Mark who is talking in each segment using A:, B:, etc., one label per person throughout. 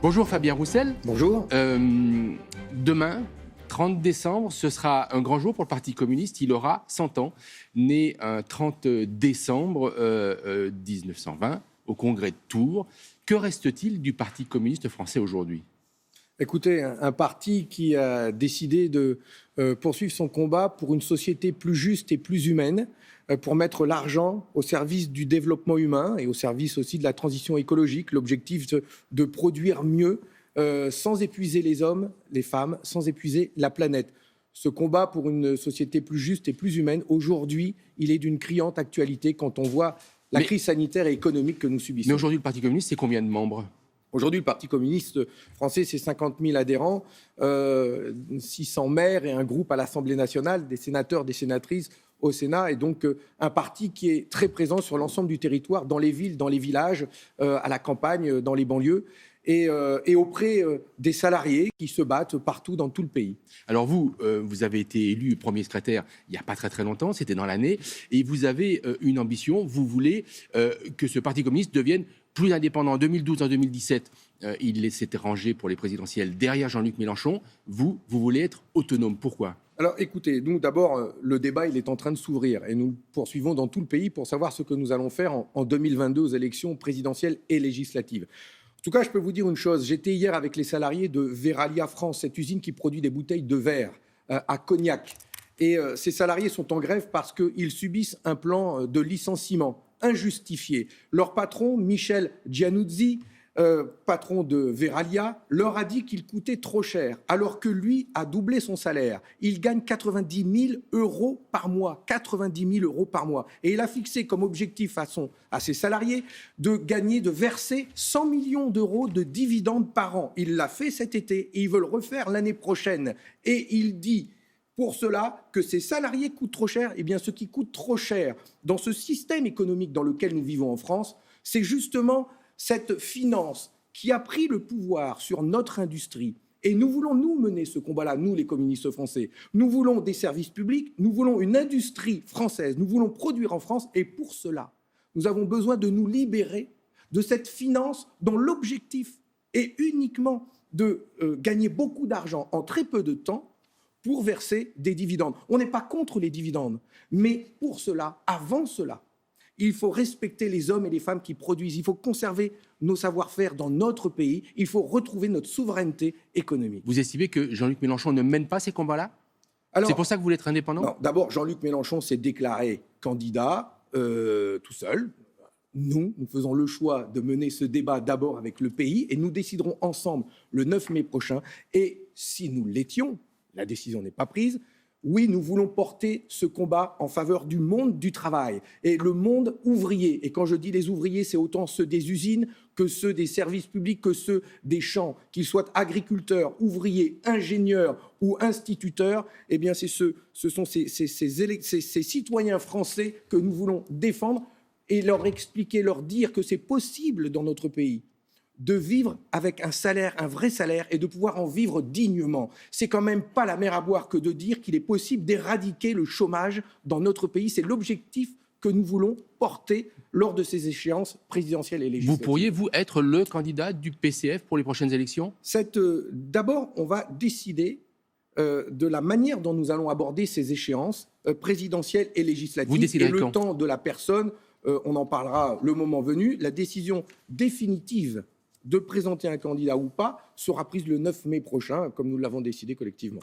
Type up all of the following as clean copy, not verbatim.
A: Bonjour Fabien Roussel.
B: Bonjour.
A: Demain, 30 décembre, ce sera un grand jour pour le Parti communiste. Il aura 100 ans, né un 30 décembre 1920 au congrès de Tours. Que reste-t-il du Parti communiste français aujourd'hui ?
B: Écoutez, un parti qui a décidé de poursuivre son combat pour une société plus juste et plus humaine, pour mettre l'argent au service du développement humain et au service aussi de la transition écologique, l'objectif de produire mieux, sans épuiser les hommes, les femmes, sans épuiser la planète. Ce combat pour une société plus juste et plus humaine, aujourd'hui, il est d'une criante actualité quand on voit la crise sanitaire et économique que nous subissons.
A: Mais aujourd'hui, le Parti communiste, c'est combien de membres ?
B: Aujourd'hui, le Parti communiste français, c'est 50 000 adhérents, 600 maires et un groupe à l'Assemblée nationale, des sénateurs, des sénatrices au Sénat, et donc un parti qui est très présent sur l'ensemble du territoire, dans les villes, dans les villages, à la campagne, dans les banlieues, et auprès des salariés qui se battent partout dans tout le pays.
A: Alors vous avez été élu premier secrétaire il n'y a pas très longtemps, c'était dans l'année, et vous avez une ambition, vous voulez que ce Parti communiste devienne plus indépendant. En 2012, en 2017, il s'était rangé pour les présidentielles derrière Jean-Luc Mélenchon. Vous voulez être autonome. Pourquoi ?
B: Alors écoutez, nous d'abord, le débat il est en train de s'ouvrir et nous le poursuivons dans tout le pays pour savoir ce que nous allons faire en 2022 aux élections présidentielles et législatives. En tout cas, je peux vous dire une chose, j'étais hier avec les salariés de Verallia France, cette usine qui produit des bouteilles de verre à Cognac. Et ces salariés sont en grève parce qu'ils subissent un plan de licenciement injustifié. Leur patron, Michel Giannuzzi, patron de Verallia, leur a dit qu'il coûtait trop cher, alors que lui a doublé son salaire. Il gagne 90 000 euros par mois, 90 000 euros par mois. Et il a fixé comme objectif à ses salariés de verser 100 millions d'euros de dividendes par an. Il l'a fait cet été et ils veulent refaire l'année prochaine. Et il dit pour cela que ces salariés coûtent trop cher. Eh bien, ce qui coûte trop cher dans ce système économique dans lequel nous vivons en France, c'est justement cette finance qui a pris le pouvoir sur notre industrie. Et nous voulons, nous, mener ce combat-là, nous, les communistes français. Nous voulons des services publics, nous voulons une industrie française, nous voulons produire en France. Et pour cela, nous avons besoin de nous libérer de cette finance dont l'objectif est uniquement de gagner beaucoup d'argent en très peu de temps pour verser des dividendes. On n'est pas contre les dividendes, mais pour cela, avant cela, il faut respecter les hommes et les femmes qui produisent. Il faut conserver nos savoir-faire dans notre pays. Il faut retrouver notre souveraineté économique.
A: Vous estimez que Jean-Luc Mélenchon ne mène pas ces combats-là ? C'est pour ça que vous voulez être indépendant ?
B: Non, d'abord, Jean-Luc Mélenchon s'est déclaré candidat tout seul. Nous faisons le choix de mener ce débat d'abord avec le pays et nous déciderons ensemble le 9 mai prochain. Et si nous l'étions, la décision n'est pas prise. Oui, nous voulons porter ce combat en faveur du monde du travail et le monde ouvrier. Et quand je dis les ouvriers, c'est autant ceux des usines que ceux des services publics, que ceux des champs, qu'ils soient agriculteurs, ouvriers, ingénieurs ou instituteurs. Eh bien, ce sont ces citoyens français que nous voulons défendre et leur expliquer, leur dire que c'est possible dans notre pays de vivre avec un salaire, un vrai salaire, et de pouvoir en vivre dignement. C'est quand même pas la mer à boire que de dire qu'il est possible d'éradiquer le chômage dans notre pays. C'est l'objectif que nous voulons porter lors de ces échéances présidentielles et législatives.
A: Vous pourriez, vous, être le candidat du PCF pour les prochaines élections ?
B: D'abord, on va décider de la manière dont nous allons aborder ces échéances présidentielles et législatives.
A: Vous déciderez
B: et le
A: quand ?
B: temps de la personne, on en parlera le moment venu. La décision définitive de présenter un candidat ou pas sera prise le 9 mai prochain, comme nous l'avons décidé collectivement.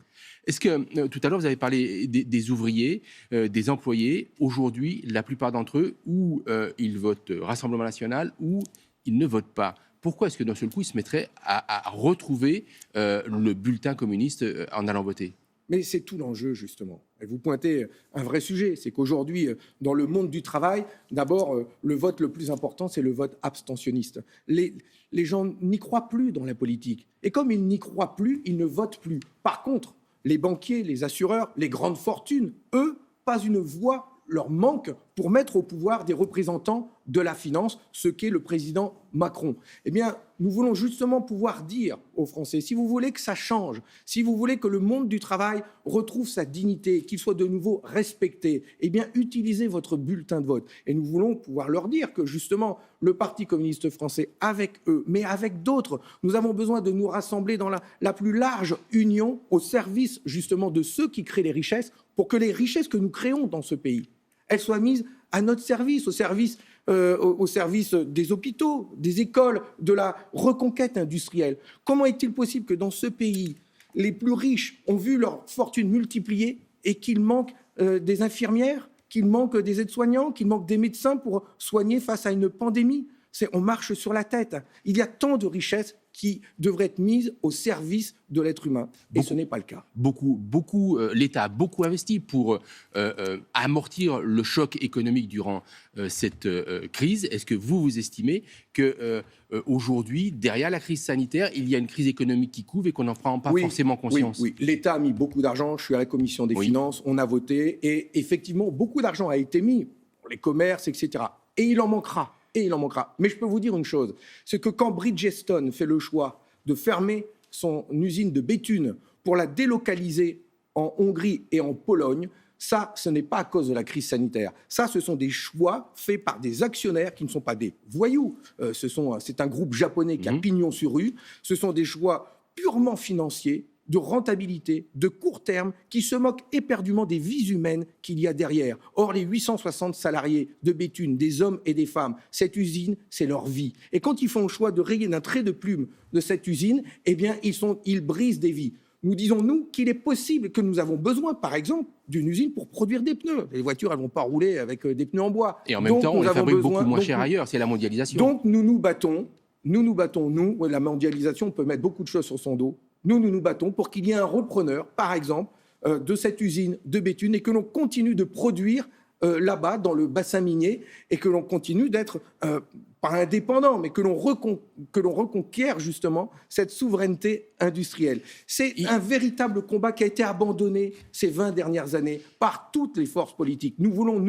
A: Est-ce que, tout à l'heure, vous avez parlé des ouvriers, des employés. Aujourd'hui, la plupart d'entre eux, ou ils votent Rassemblement National, ou ils ne votent pas. Pourquoi est-ce que d'un seul coup, ils se mettraient à retrouver le bulletin communiste en allant voter ?
B: Mais c'est tout l'enjeu, justement. Et vous pointez un vrai sujet, c'est qu'aujourd'hui, dans le monde du travail, d'abord, le vote le plus important, c'est le vote abstentionniste. Les gens n'y croient plus dans la politique. Et comme ils n'y croient plus, ils ne votent plus. Par contre, les banquiers, les assureurs, les grandes fortunes, eux, pas une voix leur manque pour mettre au pouvoir des représentants de la finance, ce qu'est le président Macron. Eh bien, nous voulons justement pouvoir dire aux Français, si vous voulez que ça change, si vous voulez que le monde du travail retrouve sa dignité, qu'il soit de nouveau respecté, eh bien, utilisez votre bulletin de vote. Et nous voulons pouvoir leur dire que justement, le Parti communiste français, avec eux, mais avec d'autres, nous avons besoin de nous rassembler dans la plus large union au service justement de ceux qui créent les richesses, pour que les richesses que nous créons dans ce pays, elles soient mises à notre service, au service des hôpitaux, des écoles, de la reconquête industrielle. Comment est-il possible que dans ce pays, les plus riches ont vu leur fortune multipliée et qu'il manque des infirmières, qu'il manque des aides-soignants, qu'il manque des médecins pour soigner face à une pandémie? On marche sur la tête. Il y a tant de richesses qui devraient être mises au service de l'être humain. Et ce n'est pas le cas.
A: L'État a beaucoup investi pour amortir le choc économique durant cette crise. Est-ce que vous estimez qu'aujourd'hui, derrière la crise sanitaire, il y a une crise économique qui couve et qu'on n'en prend pas forcément conscience?
B: Oui, l'État a mis beaucoup d'argent. Je suis à la commission des finances, on a voté. Et effectivement, beaucoup d'argent a été mis pour les commerces, etc. Et il en manquera. Mais je peux vous dire une chose, c'est que quand Bridgestone fait le choix de fermer son usine de Béthune pour la délocaliser en Hongrie et en Pologne, ça, ce n'est pas à cause de la crise sanitaire. Ça, ce sont des choix faits par des actionnaires qui ne sont pas des voyous. C'est un groupe japonais qui a pignon sur rue. Ce sont des choix purement financiers, de rentabilité, de court terme, qui se moquent éperdument des vies humaines qu'il y a derrière. Or, les 860 salariés de Béthune, des hommes et des femmes, cette usine, c'est leur vie. Et quand ils font le choix de rayer d'un trait de plume de cette usine, eh bien, ils brisent des vies. Nous disons, nous, qu'il est possible que nous avons besoin, par exemple, d'une usine pour produire des pneus. Les voitures, elles ne vont pas rouler avec des pneus en bois.
A: Et en même temps, on les fabrique beaucoup moins cher ailleurs, c'est la mondialisation.
B: Donc, nous battons, la mondialisation, on peut mettre beaucoup de choses sur son dos. Nous battons pour qu'il y ait un repreneur, par exemple, de cette usine de Béthune et que l'on continue de produire là-bas, dans le bassin minier, et que l'on continue d'être, pas indépendant, mais que l'on reconquiert justement cette souveraineté industrielle. C'est un véritable combat qui a été abandonné ces 20 dernières années par toutes les forces politiques. Nous voulons,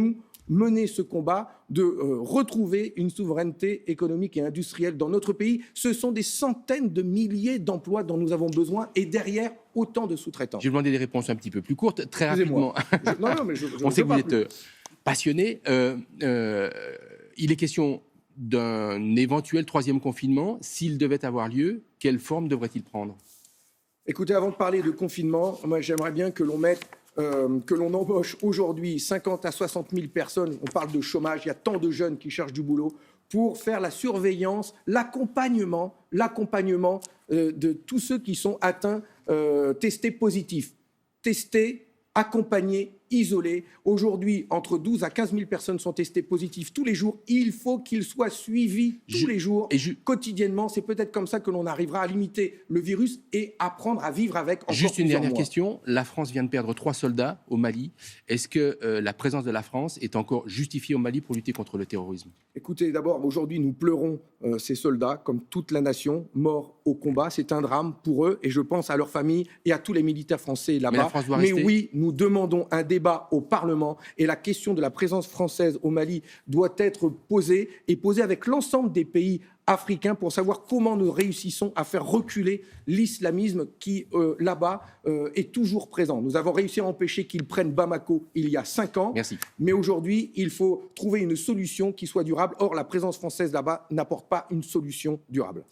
B: mener ce combat de retrouver une souveraineté économique et industrielle dans notre pays. Ce sont des centaines de milliers d'emplois dont nous avons besoin et derrière, autant de sous-traitants.
A: J'ai demandé des réponses un petit peu plus courtes, très rapidement. On sait que vous êtes passionné. Il est question d'un éventuel troisième confinement. S'il devait avoir lieu, quelle forme devrait-il prendre?
B: Écoutez, avant de parler de confinement, moi j'aimerais bien que l'on embauche aujourd'hui 50 à 60 000 personnes, on parle de chômage, il y a tant de jeunes qui cherchent du boulot, pour faire la surveillance, l'accompagnement de tous ceux qui sont atteints, testés positifs. Testés, accompagnés, isolés. Aujourd'hui, entre 12 à 15 000 personnes sont testées positives tous les jours. Il faut qu'ils soient suivis tous les jours, quotidiennement. C'est peut-être comme ça que l'on arrivera à limiter le virus et apprendre à vivre avec encore
A: Juste une dernière
B: mois.
A: question. La France vient de perdre 3 soldats au Mali. Est-ce que la présence de la France est encore justifiée au Mali pour lutter contre le terrorisme?
B: Écoutez, d'abord, aujourd'hui, nous pleurons ces soldats, comme toute la nation, morts au combat. C'est un drame pour eux et je pense à leurs familles et à tous les militaires français là-bas. Mais oui, nous demandons un débat au Parlement et la question de la présence française au Mali doit être posée avec l'ensemble des pays africains pour savoir comment nous réussissons à faire reculer l'islamisme qui, là-bas, est toujours présent. Nous avons réussi à empêcher qu'ils prennent Bamako il y a 5 ans.
A: Merci.
B: Mais aujourd'hui, il faut trouver une solution qui soit durable. Or, la présence française là-bas n'apporte pas une solution durable.